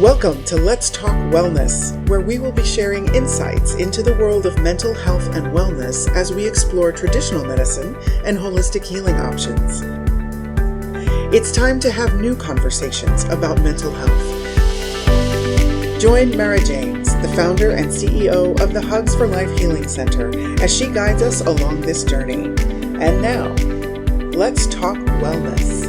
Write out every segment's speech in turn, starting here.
Welcome to Let's Talk Wellness, where we will be sharing insights into the world of mental health and wellness as we explore traditional medicine and holistic healing options. It's time to have new conversations about mental health. Join Mara James, the founder and CEO of the Hugs for Life Healing Center, as she guides us along this journey. And now, let's talk wellness.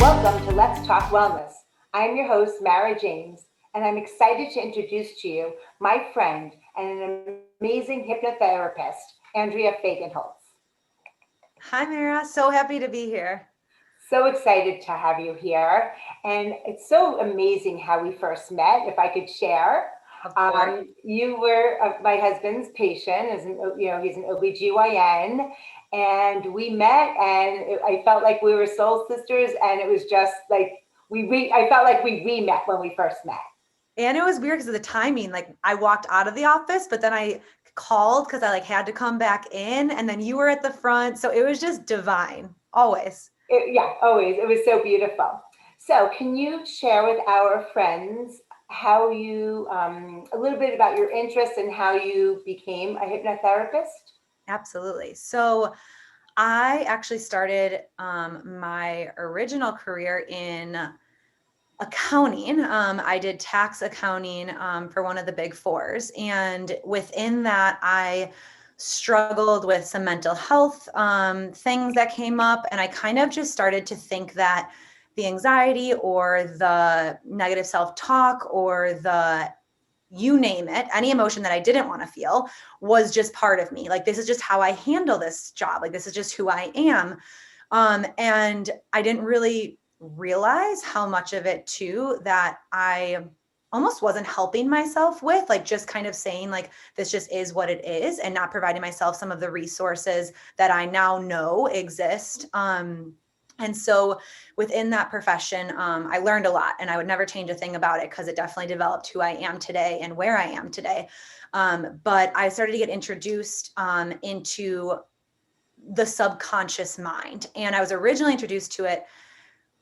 Welcome to Let's Talk Wellness. I'm your host, Mara James, and I'm excited to introduce to you my friend and an amazing hypnotherapist, Andrea Fagenholz. Hi, Mara. So happy to be here. So excited to have you here. And it's so amazing how we first met, if I could share. Of course. You were my husband's patient, he's an OBGYN, and we met and I felt like we were soul sisters, and it was just like I felt like we re-met when we first met. And it was weird because of the timing. Like I walked out of the office, but then I called because I had to come back in, and then you were at the front. So it was just divine, always. Always. It was so beautiful. So can you share with our friends how you, a little bit about your interests and how you became a hypnotherapist? Absolutely. So I actually started my original career in accounting. I did tax accounting for one of the big fours. And within that, I struggled with some mental health things that came up. And I kind of just started to think that the anxiety or the negative self-talk or the you name it, any emotion that I didn't want to feel was just part of me. Like, this is just how I handle this job. Like, this is just who I am. And I didn't really realize how much of it too that I almost wasn't helping myself with, like just kind of saying like, this just is what it is, and not providing myself some of the resources that I now know exist. And so within that profession, I learned a lot, and I would never change a thing about it because it definitely developed who I am today and where I am today. But I started to get introduced into the subconscious mind. And I was originally introduced to it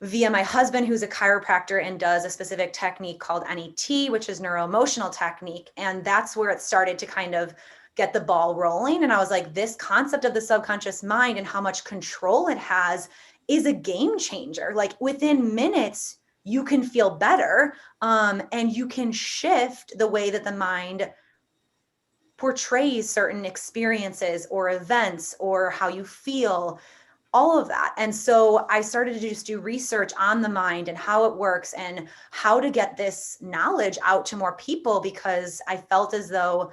via my husband, who's a chiropractor and does a specific technique called NET, which is neuroemotional technique. And that's where it started to kind of get the ball rolling. And I was like, this concept of the subconscious mind and how much control it has is a game changer. Like, within minutes, you can feel better, and you can shift the way that the mind portrays certain experiences or events or how you feel, all of that. And so I started to just do research on the mind and how it works and how to get this knowledge out to more people, because I felt as though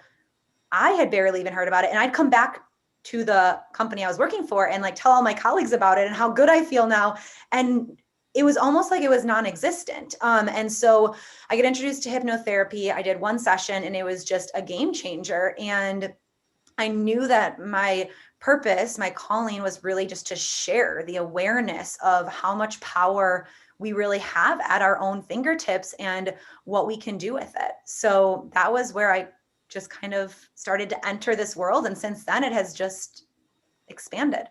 I had barely even heard about it. And I'd come back to the company I was working for and like tell all my colleagues about it and how good I feel now. And it was almost like it was non-existent. And so I get introduced to hypnotherapy. I did one session and it was just a game changer. And I knew that my purpose, my calling, was really just to share the awareness of how much power we really have at our own fingertips and what we can do with it. So that was where I just kind of started to enter this world. And since then, it has just expanded.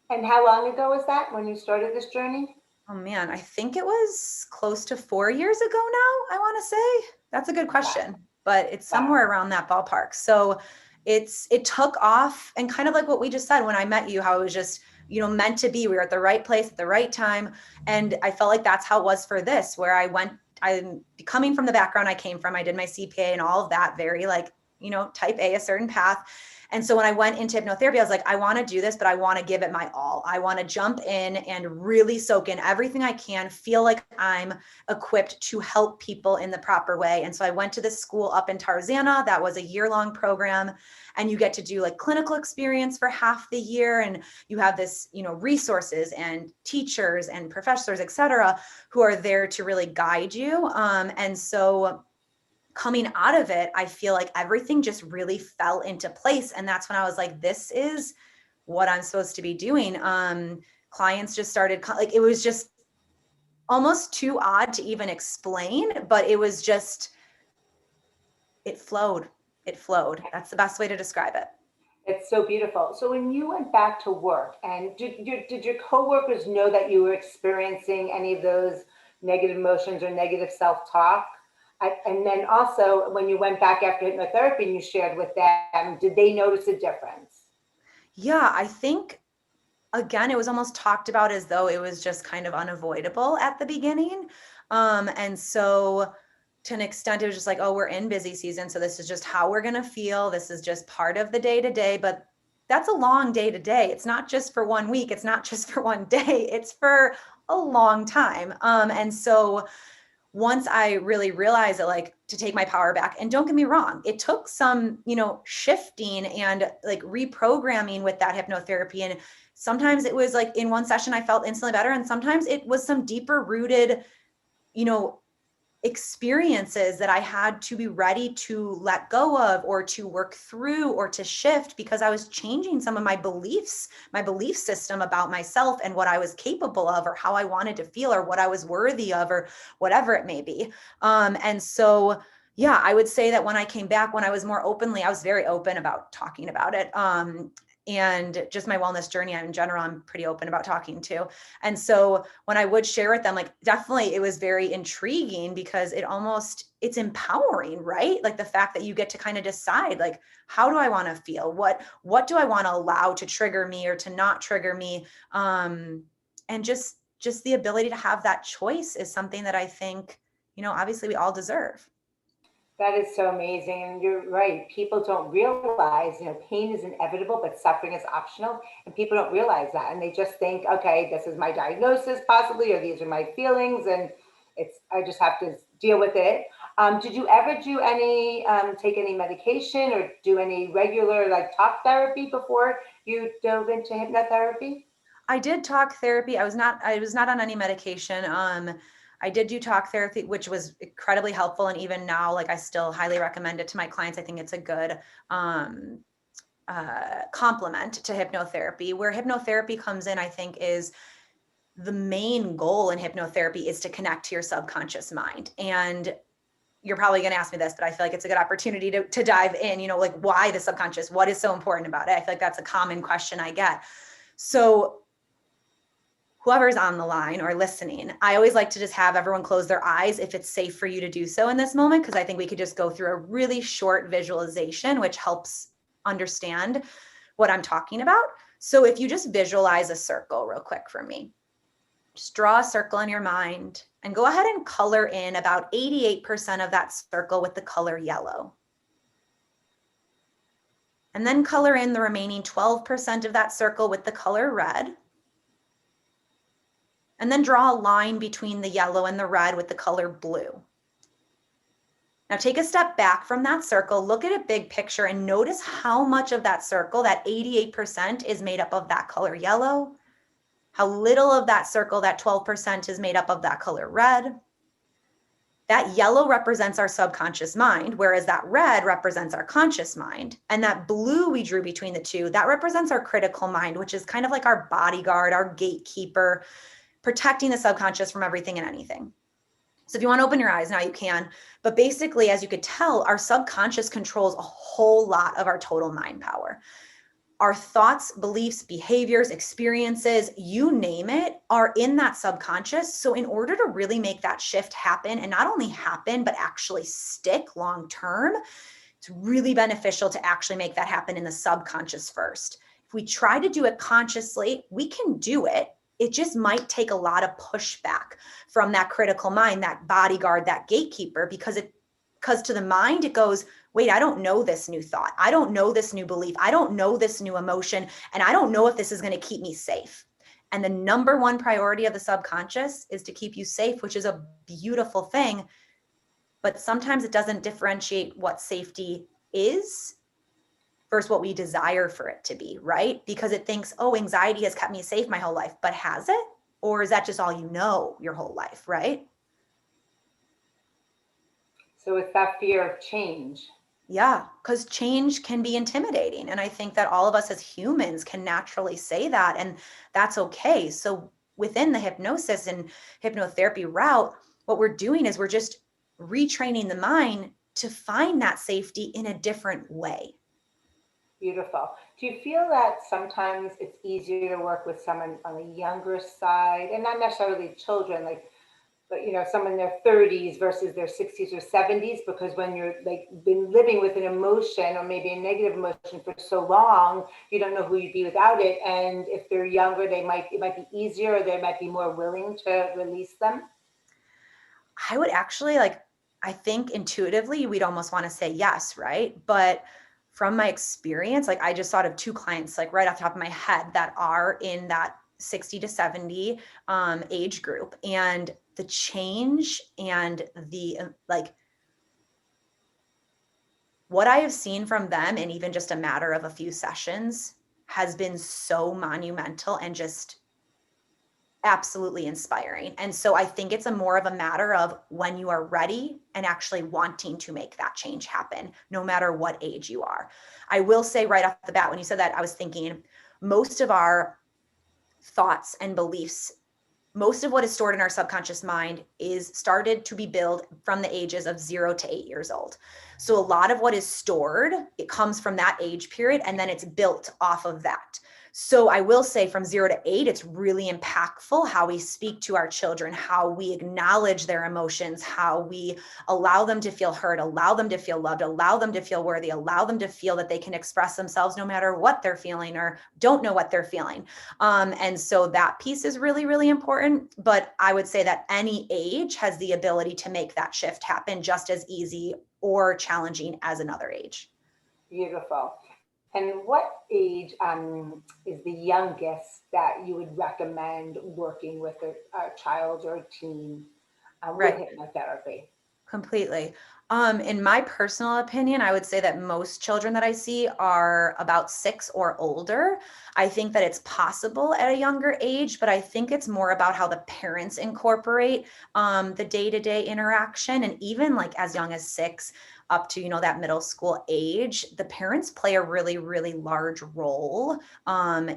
And how long ago was that when you started this journey? Oh man, I think it was close to 4 years ago now, I want to say. That's a good question, but it's somewhere around that ballpark. So it took off, and kind of like what we just said when I met you, how it was just, meant to be. We were at the right place at the right time. And I felt like that's how it was for this, where I'm coming from the background I came from. I did my CPA and all of that, very type A, a certain path. And so when I went into hypnotherapy, I was like, I want to do this, but I want to give it my all. I want to jump in and really soak in everything I can, feel like I'm equipped to help people in the proper way. And so I went to this school up in Tarzana. That was a year-long program. And you get to do like clinical experience for half the year. And you have this, resources and teachers and professors, et cetera, who are there to really guide you. And so coming out of it, I feel like everything just really fell into place. And that's when I was like, this is what I'm supposed to be doing. Clients just started, it was just almost too odd to even explain, but it was just, it flowed. That's the best way to describe it. It's so beautiful. So when you went back to work, and did your coworkers know that you were experiencing any of those negative emotions or negative self-talk? And then also, when you went back after hypnotherapy and you shared with them, did they notice a difference? Yeah, I think again, it was almost talked about as though it was just kind of unavoidable at the beginning. And so to an extent, it was just like, oh, we're in busy season. So this is just how we're going to feel. This is just part of the day to day. But that's a long day to day. It's not just for 1 week. It's not just for one day. It's for a long time. And so once I really realized that, like, to take my power back, and don't get me wrong, it took some, shifting and like reprogramming with that hypnotherapy. And sometimes it was like in one session, I felt instantly better. And sometimes it was some deeper rooted, you know, experiences that I had to be ready to let go of or to work through or to shift, because I was changing some of my beliefs, my belief system about myself and what I was capable of or how I wanted to feel or what I was worthy of or whatever it may be. And so, yeah, I would say that when I came back, when I was more openly, I was very open about talking about it. And just my wellness journey in general, I'm pretty open about talking to. And so when I would share with them, like, definitely it was very intriguing because it's empowering, right? Like the fact that you get to kind of decide, like, how do I want to feel? What do I want to allow to trigger me or to not trigger me? And just the ability to have that choice is something that I think, obviously we all deserve. That is so amazing. And you're right. People don't realize, pain is inevitable, but suffering is optional. And people don't realize that. And they just think, okay, this is my diagnosis possibly, or these are my feelings. And I just have to deal with it. Did you ever take any medication or do any regular like talk therapy before you dove into hypnotherapy? I did talk therapy. I was not on any medication. I did do talk therapy, which was incredibly helpful. And even now, like, I still highly recommend it to my clients. I think it's a good complement to hypnotherapy. Where hypnotherapy comes in, I think, is the main goal in hypnotherapy is to connect to your subconscious mind. And you're probably going to ask me this, but I feel like it's a good opportunity to dive in, like, why the subconscious? What is so important about it? I feel like that's a common question I get. So whoever's on the line or listening, I always like to just have everyone close their eyes if it's safe for you to do so in this moment, because I think we could just go through a really short visualization, which helps understand what I'm talking about. So if you just visualize a circle real quick for me, just draw a circle in your mind and go ahead and color in about 88% of that circle with the color yellow. And then color in the remaining 12% of that circle with the color red. And then draw a line between the yellow and the red with the color blue. Now take a step back from that circle, look at a big picture, and notice how much of that circle, that 88%, is made up of that color yellow, how little of that circle, that 12%, is made up of that color red. That yellow represents our subconscious mind, whereas that red represents our conscious mind. And that blue we drew between the two, that represents our critical mind, which is kind of like our bodyguard, our gatekeeper, protecting the subconscious from everything and anything. So if you want to open your eyes now, you can. But basically, as you could tell, our subconscious controls a whole lot of our total mind power. Our thoughts, beliefs, behaviors, experiences, you name it, are in that subconscious. So in order to really make that shift happen, and not only happen, but actually stick long term, it's really beneficial to actually make that happen in the subconscious first. If we try to do it consciously, we can do it. It just might take a lot of pushback from that critical mind, that bodyguard, that gatekeeper, because to the mind, it goes, wait, I don't know this new thought. I don't know this new belief. I don't know this new emotion. And I don't know if this is going to keep me safe. And the number one priority of the subconscious is to keep you safe, which is a beautiful thing. But sometimes it doesn't differentiate what safety is versus what we desire for it to be, right? Because it thinks, oh, anxiety has kept me safe my whole life, but has it? Or is that just all you know your whole life, right? So it's that fear of change. Yeah, because change can be intimidating. And I think that all of us as humans can naturally say that, and that's okay. So within the hypnosis and hypnotherapy route, what we're doing is we're just retraining the mind to find that safety in a different way. Beautiful. Do you feel that sometimes it's easier to work with someone on the younger side, and not necessarily children, like, but someone in their 30s versus their 60s or 70s? Because when you're like been living with an emotion or maybe a negative emotion for so long, you don't know who you'd be without it. And if they're younger, it might be easier, or they might be more willing to release them. I would actually I think intuitively we'd almost want to say yes, right? But from my experience, I just thought of two clients, right off the top of my head, that are in that 60 to 70 age group. And the change and the what I have seen from them in even just a matter of a few sessions has been so monumental and just absolutely inspiring. And so I think it's a more of a matter of when you are ready and actually wanting to make that change happen, no matter what age you are. I will say right off the bat, when you said that, I was thinking most of our thoughts and beliefs, most of what is stored in our subconscious mind is started to be built from the ages of 0 to 8 years old. So a lot of what is stored, it comes from that age period, and then it's built off of that. So I will say from 0 to 8, it's really impactful how we speak to our children, how we acknowledge their emotions, how we allow them to feel heard, allow them to feel loved, allow them to feel worthy, allow them to feel that they can express themselves no matter what they're feeling or don't know what they're feeling. And so that piece is really, really important. But I would say that any age has the ability to make that shift happen just as easy or challenging as another age. Beautiful. And what age is the youngest that you would recommend working with a child or a teen with Right. hypnotherapy? Completely. In my personal opinion, I would say that most children that I see are about 6 or older. I think that it's possible at a younger age, but I think it's more about how the parents incorporate the day-to-day interaction. And even as young as 6 up to, that middle school age, the parents play a really, really large role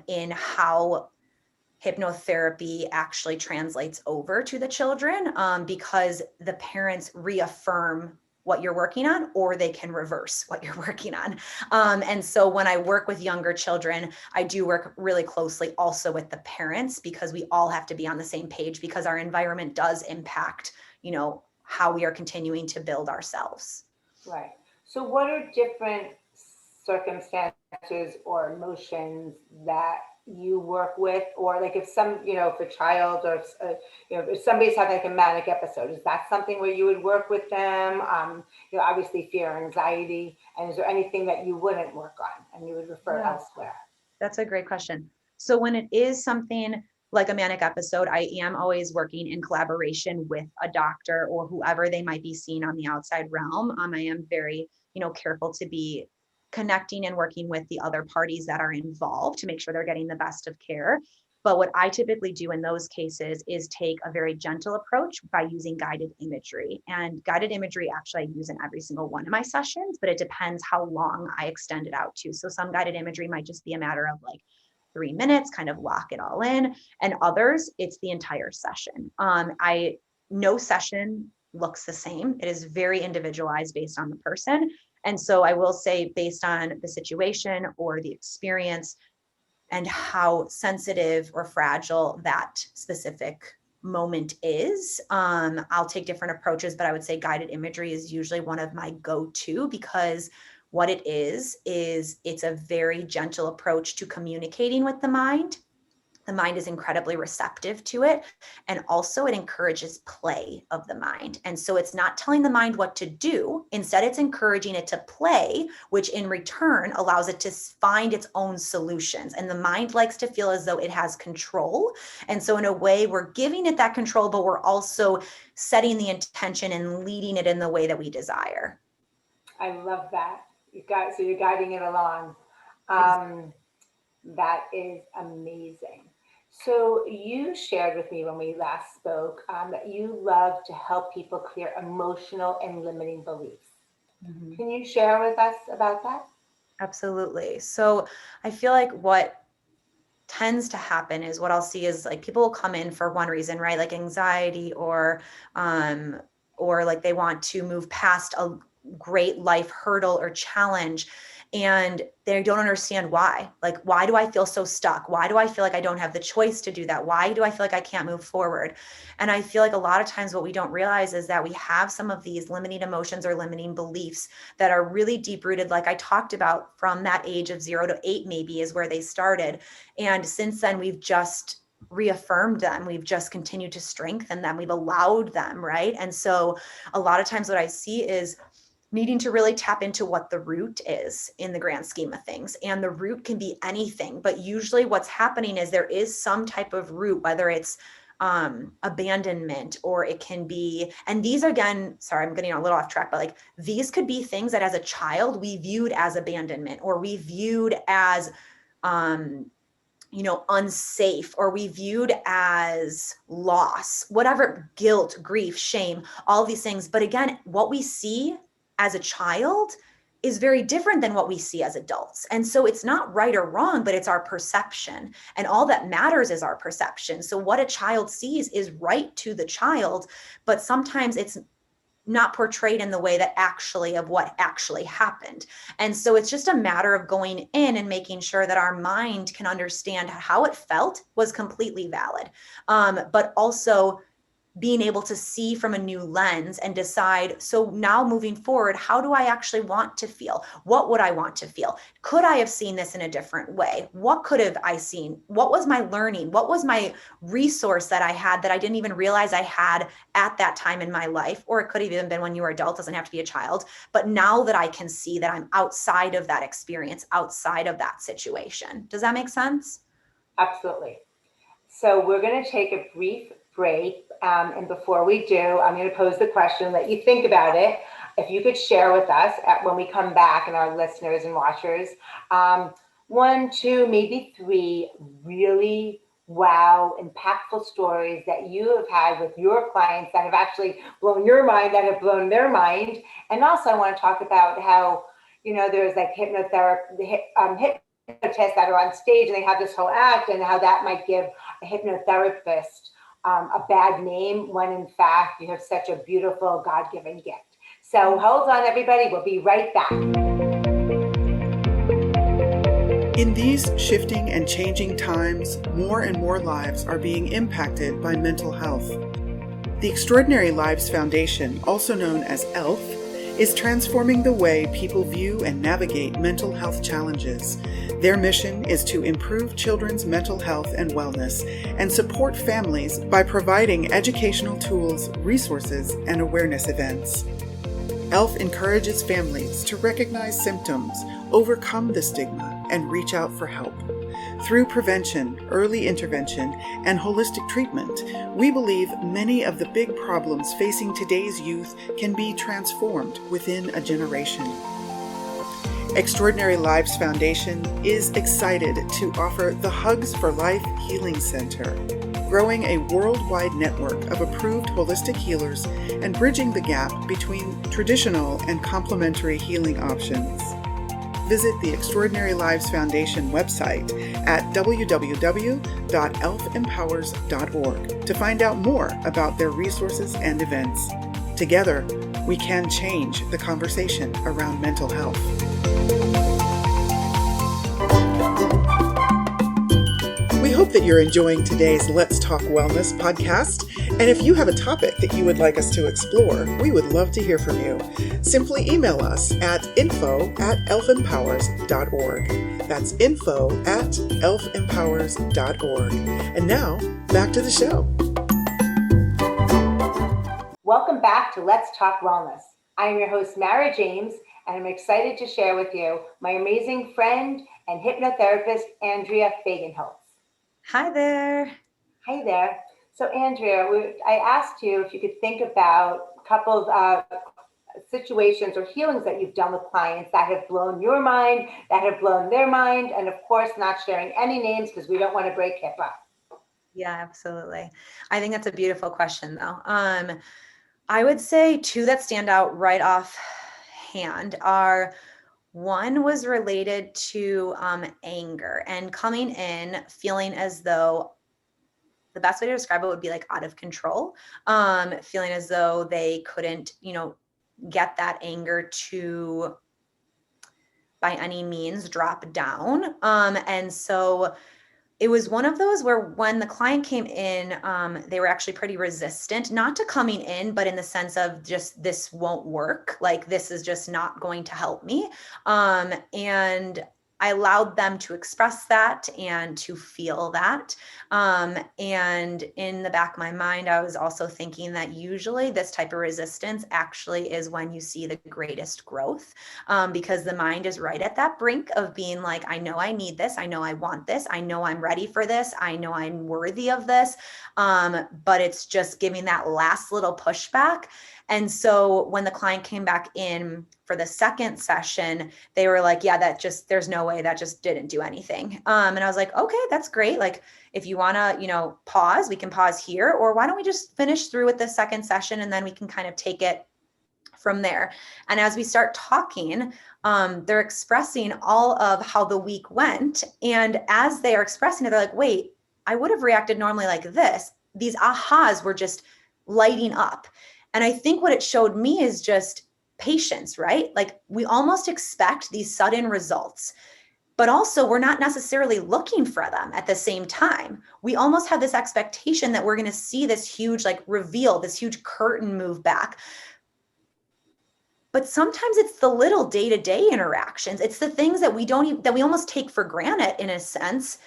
in how hypnotherapy actually translates over to the children, because the parents reaffirm what you're working on, or they can reverse what you're working on. And so when I work with younger children, I do work really closely also with the parents, because we all have to be on the same page, because our environment does impact, how we are continuing to build ourselves. Right. So what are different circumstances or emotions that you work with? Or like if if a child, or if somebody's having a manic episode, is that something where you would work with them? Obviously fear, anxiety, and is there anything that you wouldn't work on and you would refer elsewhere? That's a great question. So when it is something like a manic episode, I am always working in collaboration with a doctor or whoever they might be seeing on the outside realm. I am very, careful to be connecting and working with the other parties that are involved to make sure they're getting the best of care. But what I typically do in those cases is take a very gentle approach by using guided imagery. And guided imagery, actually, I use in every single one of my sessions, but it depends how long I extend it out to. So some guided imagery might just be a matter of 3 minutes, kind of lock it all in. And others, it's the entire session. No session looks the same. It is very individualized based on the person. And so I will say, based on the situation or the experience and how sensitive or fragile that specific moment is, I'll take different approaches, but I would say guided imagery is usually one of my go-to, because what it is it's a very gentle approach to communicating with the mind. The mind is incredibly receptive to it. And also it encourages play of the mind. And so it's not telling the mind what to do. Instead, it's encouraging it to play, which in return allows it to find its own solutions. And the mind likes to feel as though it has control. And so in a way, we're giving it that control, but we're also setting the intention and leading it in the way that we desire. I love that. So you're guiding it along. That is amazing. So you shared with me when we last spoke that you love to help people clear emotional and limiting beliefs. Mm-hmm. Can you share with us about that? Absolutely. So I feel like what tends to happen is, what I'll see is people will come in for one reason, right? Like anxiety, or they want to move past a great life hurdle or challenge. and they don't understand why. Like, why do I feel so stuck? Why do I feel like I don't have the choice to do that? Why do I feel like I can't move forward? And I feel like a lot of times what we don't realize is that we have some of these limiting emotions or limiting beliefs that are really deep rooted, like I talked about, from that age of 0 to 8 maybe is where they started. And since then, we've just reaffirmed them. We've just continued to strengthen them. We've allowed them, right? And so a lot of times what I see is needing to really tap into what the root is in the grand scheme of things. And the root can be anything, but usually what's happening is there is some type of root, whether it's abandonment, or it can be, and these are, again, sorry, I'm getting a little off track, but like these could be things that as a child we viewed as abandonment, or we viewed as unsafe, or we viewed as loss, whatever, guilt, grief, shame, all these things. But again, what we see as a child is very different than what we see as adults. And so it's not right or wrong, but it's our perception. And all that matters is our perception. So what a child sees is right to the child, but sometimes it's not portrayed in the way that of what actually happened. And so it's just a matter of going in and making sure that our mind can understand how it felt was completely valid. But also being able to see from a new lens and decide, so now moving forward, how do I actually want to feel? What would I want to feel? Could I have seen this in a different way? What could have I seen? What was my learning? What was my resource that I had that I didn't even realize I had at that time in my life? Or it could have even been when you were adult, doesn't have to be a child. But now that I can see that I'm outside of that experience, outside of that situation. Does that make sense? Absolutely. So we're going to take a brief break. And before we do, I'm going to pose the question, let you think about it. If you could share with us when we come back, and our listeners and watchers, 1, 2, maybe 3 really wow, impactful stories that you have had with your clients that have actually blown your mind, that have blown their mind. And also I want to talk about how, there's like hypnotherapists that are on stage and they have this whole act, and how that might give a hypnotherapist a bad name, when in fact you have such a beautiful God-given gift. So hold on, everybody. We'll be right back. In these shifting and changing times, more and more lives are being impacted by mental health. The Extraordinary Lives Foundation, also known as ELF, is transforming the way people view and navigate mental health challenges. Their mission is to improve children's mental health and wellness and support families by providing educational tools, resources, and awareness events. ELF encourages families to recognize symptoms, overcome the stigma, and reach out for help. Through prevention, early intervention, and holistic treatment, we believe many of the big problems facing today's youth can be transformed within a generation. Extraordinary Lives Foundation is excited to offer the Hugs for Life Healing Center, growing a worldwide network of approved holistic healers and bridging the gap between traditional and complementary healing options. Visit the Extraordinary Lives Foundation website at www.elfempowers.org to find out more about their resources and events. Together, we can change the conversation around mental health. We hope that you're enjoying today's Let's Talk Wellness podcast. And if you have a topic that you would like us to explore, we would love to hear from you. Simply email us at info@elfempowers.org. That's info@elfempowers.org. And now, back to the show. Welcome back to Let's Talk Wellness. I am your host, Mara James, and I'm excited to share with you my amazing friend and hypnotherapist, Andrea Fagenholz. Hi there. Hi there. So Andrea, I asked you if you could think about a couple of situations or healings that you've done with clients that have blown your mind, that have blown their mind, and of course, not sharing any names because we don't want to break HIPAA. Yeah, absolutely. I think that's a beautiful question, though. I would say 2 that stand out right off hand are, one was related to anger and coming in feeling as though, the best way to describe it would be like out of control, feeling as though they couldn't, get that anger to by any means drop down. And so it was one of those where when the client came in, they were actually pretty resistant, not to coming in, but in the sense of just, this won't work. Like, this is just not going to help me. And I allowed them to express that and to feel that. And in the back of my mind, I was also thinking that usually this type of resistance actually is when you see the greatest growth, because the mind is right at that brink of being like, I know I need this. I know I want this. I know I'm ready for this. I know I'm worthy of this. But it's just giving that last little pushback. And so when the client came back in for the second session, they were like, yeah, there's no way, that just didn't do anything. And I was like, okay, that's great. Like, if you want to, pause, we can pause here, or why don't we just finish through with the second session and then we can kind of take it from there. And as we start talking, they're expressing all of how the week went. And as they are expressing it, they're like, wait, I would have reacted normally like this. These ahas were just lighting up. And I think what it showed me is just patience, right? Like, we almost expect these sudden results, but also we're not necessarily looking for them at the same time. We almost have this expectation that we're going to see this huge reveal, this huge curtain move back. But sometimes it's the little day-to-day interactions. It's the things that we almost take for granted, in a sense,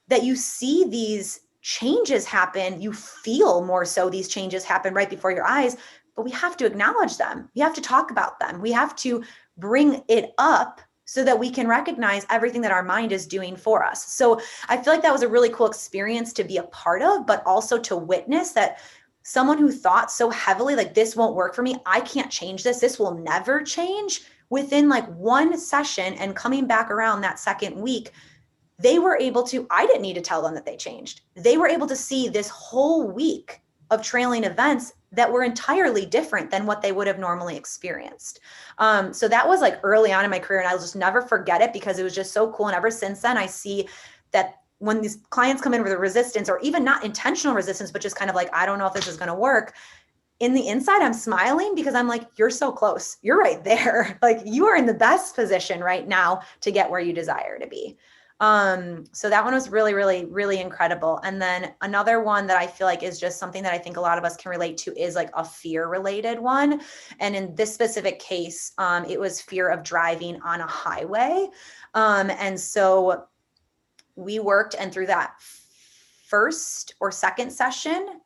that you see these changes happen. You feel more so these changes happen right before your eyes, but we have to acknowledge them. We have to talk about them. We have to bring it up so that we can recognize everything that our mind is doing for us. So I feel like that was a really cool experience to be a part of, but also to witness that someone who thought so heavily, like, this won't work for me, I can't change this will never change, within one session and coming back around that second week, they were able to, I didn't need to tell them that they changed. They were able to see this whole week of trailing events that were entirely different than what they would have normally experienced. So that was early on in my career, and I'll just never forget it because it was just so cool. And ever since then, I see that when these clients come in with a resistance, or even not intentional resistance, but just kind of I don't know if this is going to work, in the inside, I'm smiling because I'm like, you're so close. You're right there. You are in the best position right now to get where you desire to be. So that one was really, really, really incredible. And then another one that I feel like is just something that I think a lot of us can relate to is a fear related one. And in this specific case, it was fear of driving on a highway. And so we worked, and through that first or second session,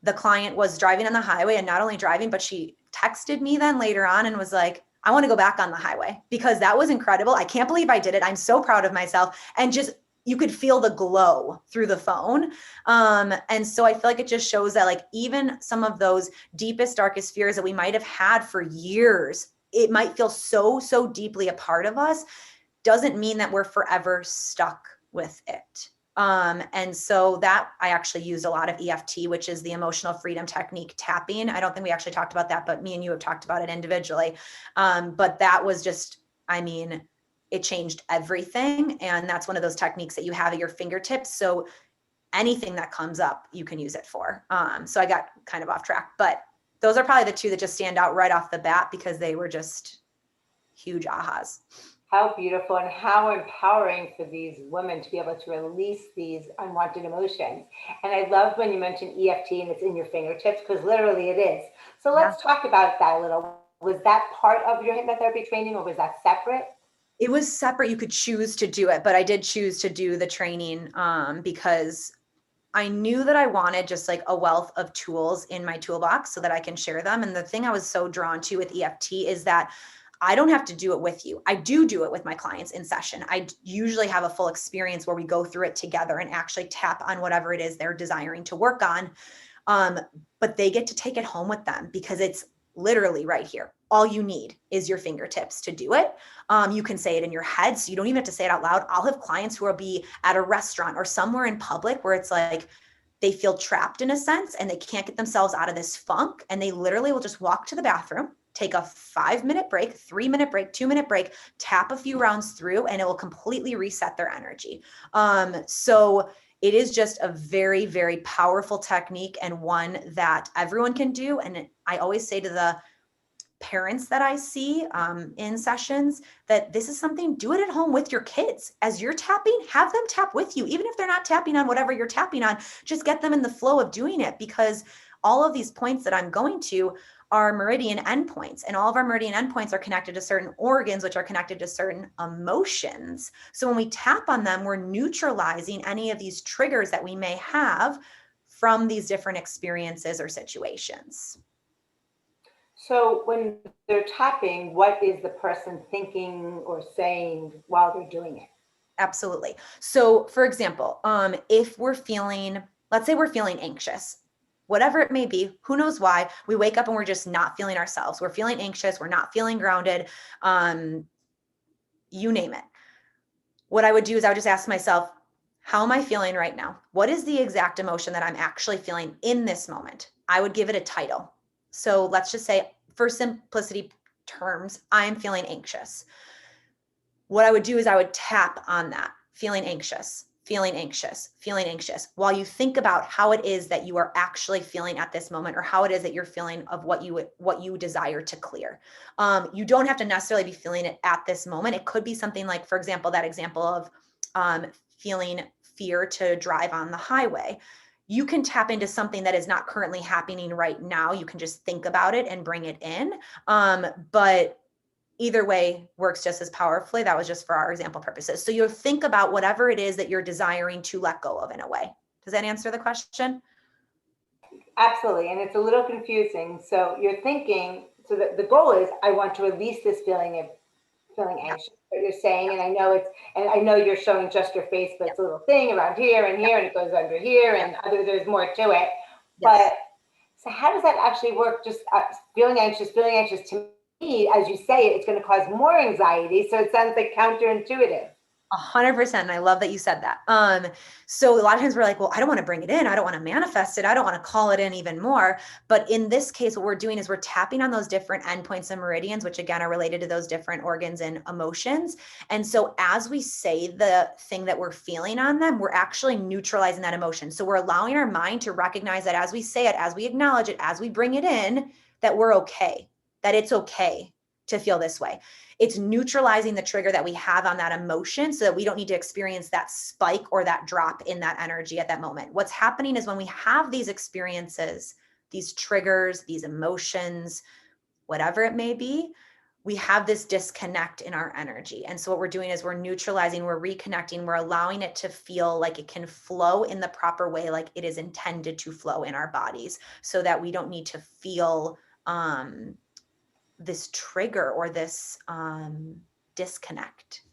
the client was driving on the highway, and not only driving, but she texted me then later on and was like, I want to go back on the highway because that was incredible. I can't believe I did it. I'm so proud of myself. And just, you could feel the glow through the phone. And so I feel like it just shows that even some of those deepest, darkest fears that we might have had for years, it might feel so, so deeply a part of us, doesn't mean that we're forever stuck with it. And so that I actually used a lot of EFT, which is the emotional freedom technique, tapping. I don't think we actually talked about that, but me and you have talked about it individually. But that was just, it changed everything. And that's one of those techniques that you have at your fingertips. So anything that comes up, you can use it for. So I got kind of off track, but those are probably the two that just stand out right off the bat because they were just huge ahas. How beautiful and how empowering for these women to be able to release these unwanted emotions. And I love when you mentioned EFT and it's in your fingertips, because literally it is. So let's talk about that a little. Was that part of your hypnotherapy training, or was that separate? It was separate. You could choose to do it, but I did choose to do the training because I knew that I wanted just a wealth of tools in my toolbox so that I can share them. And the thing I was so drawn to with EFT is that I don't have to do it with you. I do it with my clients in session. I usually have a full experience where we go through it together and actually tap on whatever it is they're desiring to work on. But they get to take it home with them because it's literally right here. All you need is your fingertips to do it. You can say it in your head, so you don't even have to say it out loud. I'll have clients who will be at a restaurant or somewhere in public where it's they feel trapped in a sense and they can't get themselves out of this funk. And they literally will just walk to the bathroom, take a 5-minute break, 3-minute break, 2-minute break, tap a few rounds through, and it will completely reset their energy. So it is just a very, very powerful technique and one that everyone can do. And I always say to parents that I see in sessions, that this is something, do it at home with your kids. As you're tapping, have them tap with you. Even if they're not tapping on whatever you're tapping on, just get them in the flow of doing it, because all of these points that I'm going to are meridian endpoints, and all of our meridian endpoints are connected to certain organs, which are connected to certain emotions. So when we tap on them, we're neutralizing any of these triggers that we may have from these different experiences or situations. So when they're tapping, what is the person thinking or saying while they're doing it? Absolutely. So for example, if we're feeling, let's say we're feeling anxious, whatever it may be, who knows why, we wake up and we're just not feeling ourselves. We're feeling anxious. We're not feeling grounded. You name it. What I would do is I would just ask myself, how am I feeling right now? What is the exact emotion that I'm actually feeling in this moment? I would give it a title. So let's just say, for simplicity terms, I'm feeling anxious. What I would do is I would tap on that, feeling anxious, feeling anxious, feeling anxious, while you think about how it is that you are actually feeling at this moment, or how it is that you're feeling of what you desire to clear. You don't have to necessarily be feeling it at this moment. It could be something like, for example, that example of feeling fear to drive on the highway. You can tap into something that is not currently happening right now. You can just think about it and bring it in. But either way works just as powerfully. That was just for our example purposes. So you'll think about whatever it is that you're desiring to let go of in a way. Does that answer the question? Absolutely. And it's a little confusing. So you're thinking, so the goal is, I want to release this feeling of feeling anxious. What you're saying, and I know it's, and I know you're showing just your face, but it's a little thing around here and here, and it goes under here, and there's more to it. But so how does that actually work? Just feeling anxious to me, as you say it, it's going to cause more anxiety. So it sounds like counterintuitive. 100%. And I love that you said that. So a lot of times we're like, well, I don't want to bring it in. I don't want to manifest it. I don't want to call it in even more. But in this case, what we're doing is we're tapping on those different endpoints and meridians, which again are related to those different organs and emotions. And so as we say the thing that we're feeling on them, we're actually neutralizing that emotion. So we're allowing our mind to recognize that as we say it, as we acknowledge it, as we bring it in, that we're okay, that it's okay to feel this way. It's neutralizing the trigger that we have on that emotion so that we don't need to experience that spike or that drop in that energy at that moment. What's happening is when we have these experiences, these triggers, these emotions, whatever it may be, we have this disconnect in our energy. And so what we're doing is we're neutralizing, we're reconnecting, we're allowing it to feel like it can flow in the proper way, like it is intended to flow in our bodies, so that we don't need to feel this trigger or this disconnect.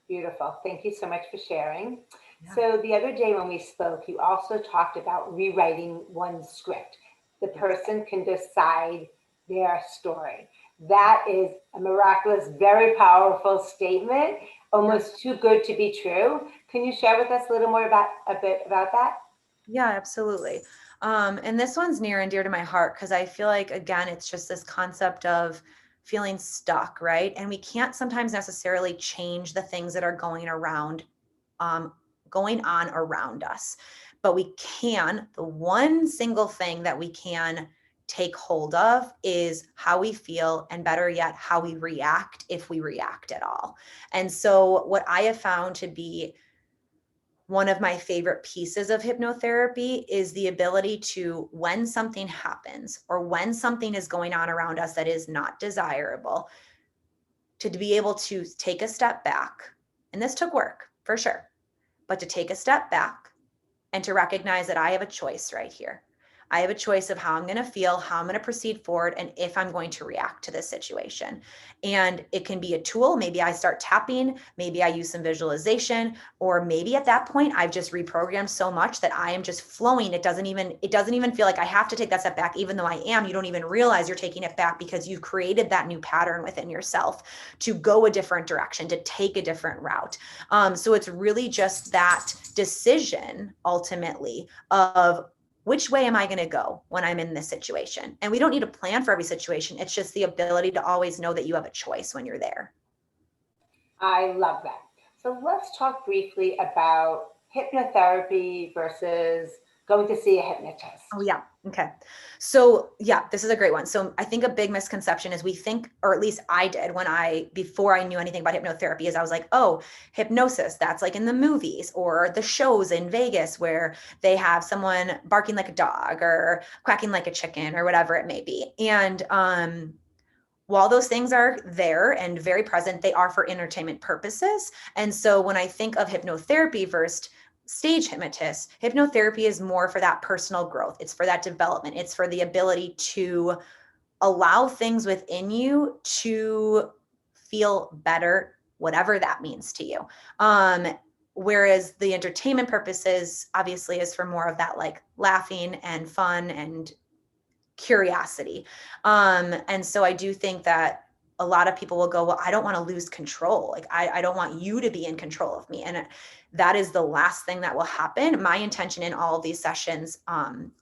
Beautiful. Thank you so much for sharing. Yeah. So the other day when we spoke, you also talked about rewriting one's script. The person can decide their story. That is a miraculous, very powerful statement, almost too good to be true. Can you share with us a little more about that? Yeah, absolutely. And this one's near and dear to my heart, because I feel like, again, it's just this concept of feeling stuck, right? And we can't sometimes necessarily change the things that are going on around us, but we can. The one single thing that we can take hold of is how we feel, and better yet, how we react, if we react at all. And so what I have found to be one of my favorite pieces of hypnotherapy is the ability to, when something happens or when something is going on around us that is not desirable, to be able to take a step back. And this took work for sure, but to take a step back and to recognize that I have a choice right here. I have a choice of how I'm going to feel, how I'm going to proceed forward, and if I'm going to react to this situation. And it can be a tool. Maybe I start tapping, maybe I use some visualization, or maybe at that point I've just reprogrammed so much that I am just flowing. It doesn't even feel like I have to take that step back, even though I am. You don't even realize you're taking it back because you've created that new pattern within yourself to go a different direction, to take a different route. So it's really just that decision ultimately of, which way am I going to go when I'm in this situation? And we don't need a plan for every situation. It's just the ability to always know that you have a choice when you're there. I love that. So let's talk briefly about hypnotherapy versus going to see a hypnotist? Oh yeah. Okay. So yeah, this is a great one. So I think a big misconception is we think, or at least I did before I knew anything about hypnotherapy, is I was like, oh, hypnosis, that's like in the movies or the shows in Vegas where they have someone barking like a dog or quacking like a chicken or whatever it may be. And while those things are there and very present, they are for entertainment purposes. And so when I think of hypnotherapy versus stage hypnotists, hypnotherapy is more for that personal growth. It's for that development. It's for the ability to allow things within you to feel better, whatever that means to you. Whereas the entertainment purposes obviously is for more of that like laughing and fun and curiosity. And so I do think that a lot of people will go, well, I don't want to lose control. Like, I don't want you to be in control of me. And that is the last thing that will happen. My intention in all of these sessions,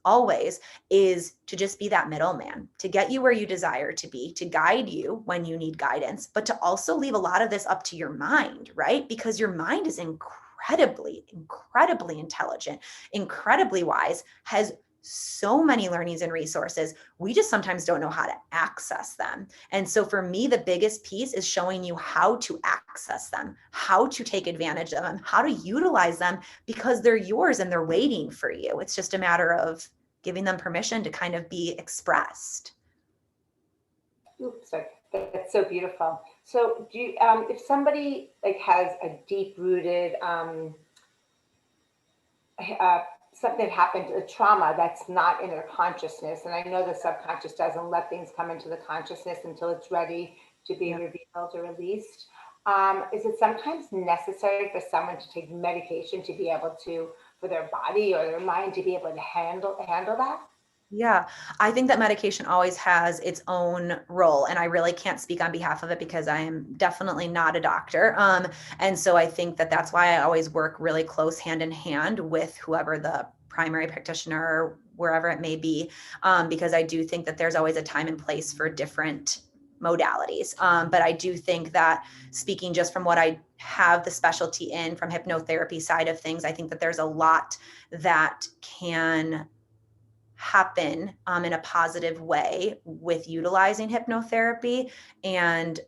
always, is to just be that middleman, to get you where you desire to be, to guide you when you need guidance, but to also leave a lot of this up to your mind, right? Because your mind is incredibly, incredibly intelligent, incredibly wise, has so many learnings and resources. We just sometimes don't know how to access them. And so for me, the biggest piece is showing you how to access them, how to take advantage of them, how to utilize them, because they're yours and they're waiting for you. It's just a matter of giving them permission to kind of be expressed. Oops, sorry. That's so beautiful. So do you, if somebody like has a deep rooted, something that happened, a trauma that's not in their consciousness. And I know the subconscious doesn't let things come into the consciousness until it's ready to be revealed or released. Is it sometimes necessary for someone to take medication to be able to, for their body or their mind to be able to handle that? Yeah, I think that medication always has its own role, and I really can't speak on behalf of it because I am definitely not a doctor. And so I think that that's why I always work really close hand in hand with whoever the primary practitioner or wherever it may be, because I do think that there's always a time and place for different modalities. But I do think that, speaking just from what I have the specialty in from hypnotherapy side of things, I think that there's a lot that can happen in a positive way with utilizing hypnotherapy. And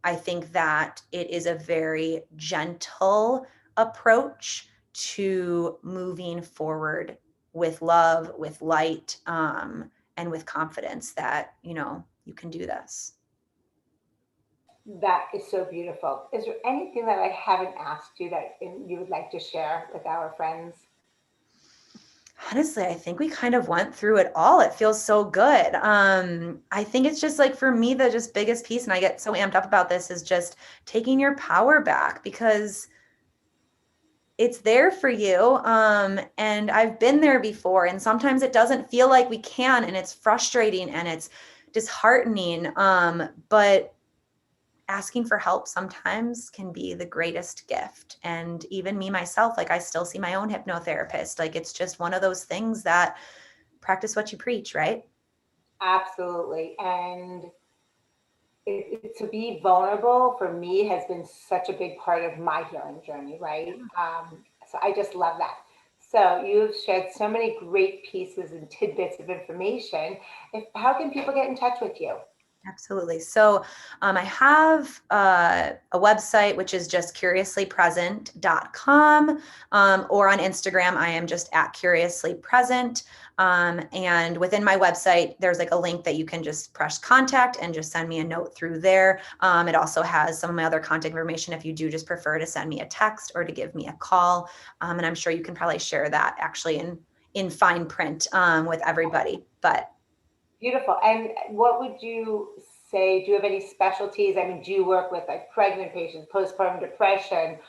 I think that it is a very gentle approach to moving forward with love, with light, and with confidence that, you can do this. That is so beautiful. Is there anything that I haven't asked you that you would like to share with our friends? Honestly, I think we kind of went through it all. It feels so good. I think it's just like, for me, the just biggest piece, and I get so amped up about this, is just taking your power back, because it's there for you. And I've been there before, and sometimes it doesn't feel like we can, and it's frustrating and it's disheartening. But asking for help sometimes can be the greatest gift. And even me, myself, like, I still see my own hypnotherapist. Like, it's just one of those things that practice what you preach, right? Absolutely. And to be vulnerable for me has been such a big part of my healing journey, right? So I just love that. So you've shared so many great pieces and tidbits of information. How can people get in touch with you? Absolutely. So I have a website, which is just curiouslypresent.com, or on Instagram, I am just at curiouslypresent. And within my website, there's like a link that you can just press contact and just send me a note through there. It also has some of my other contact information if you do just prefer to send me a text or to give me a call. And I'm sure you can probably share that actually in fine print with everybody. But Beautiful. And what would you say? Do you have any specialties? I mean, do you work with like pregnant patients, postpartum depression,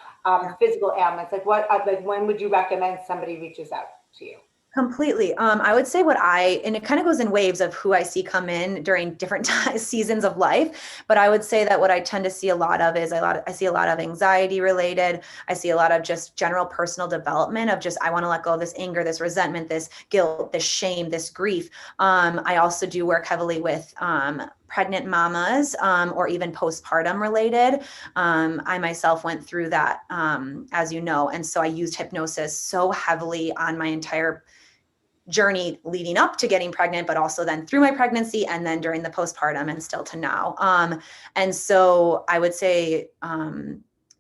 physical ailments? Like like when would you recommend somebody reaches out to you? completely. I would say and it kind of goes in waves of who I see come in during different seasons of life. But I would say that what I tend to see a lot of is I see a lot of anxiety related. I see a lot of just general personal development of just, I want to let go of this anger, this resentment, this guilt, this shame, this grief. I also do work heavily with pregnant mamas, or even postpartum related. I myself went through that, as you know. And so I used hypnosis so heavily on my entire journey leading up to getting pregnant, but also then through my pregnancy and then during the postpartum and still to now. And so I would say,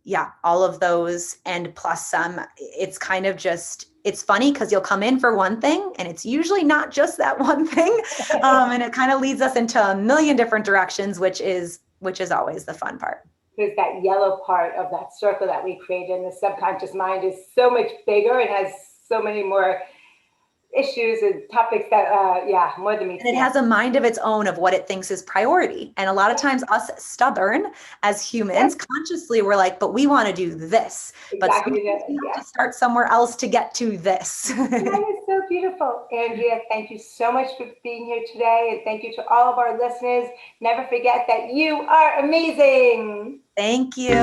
yeah, all of those and plus some. It's kind of just, it's funny because you'll come in for one thing and it's usually not just that one thing. And it kind of leads us into a million different directions, which is always the fun part. Because that yellow part of that circle that we created in the subconscious mind is so much bigger and has so many more issues and topics that, more than me. And it has a mind of its own of what it thinks is priority. And a lot of times us stubborn as humans, consciously, we're like, but we want to do this. Exactly. But we have to start somewhere else to get to this. That is so beautiful. Andrea, thank you so much for being here today. And thank you to all of our listeners. Never forget that you are amazing. Thank you.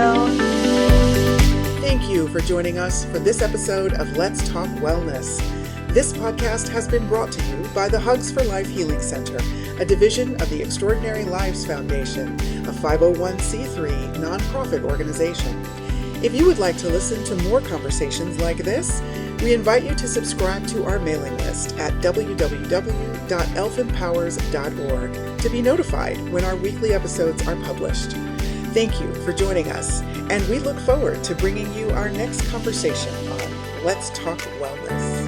Thank you for joining us for this episode of Let's Talk Wellness. This podcast has been brought to you by the Hugs for Life Healing Center, a division of the Extraordinary Lives Foundation, a 501c3 nonprofit organization. If you would like to listen to more conversations like this, we invite you to subscribe to our mailing list at www.elfempowers.org to be notified when our weekly episodes are published. Thank you for joining us, and we look forward to bringing you our next conversation on Let's Talk Wellness.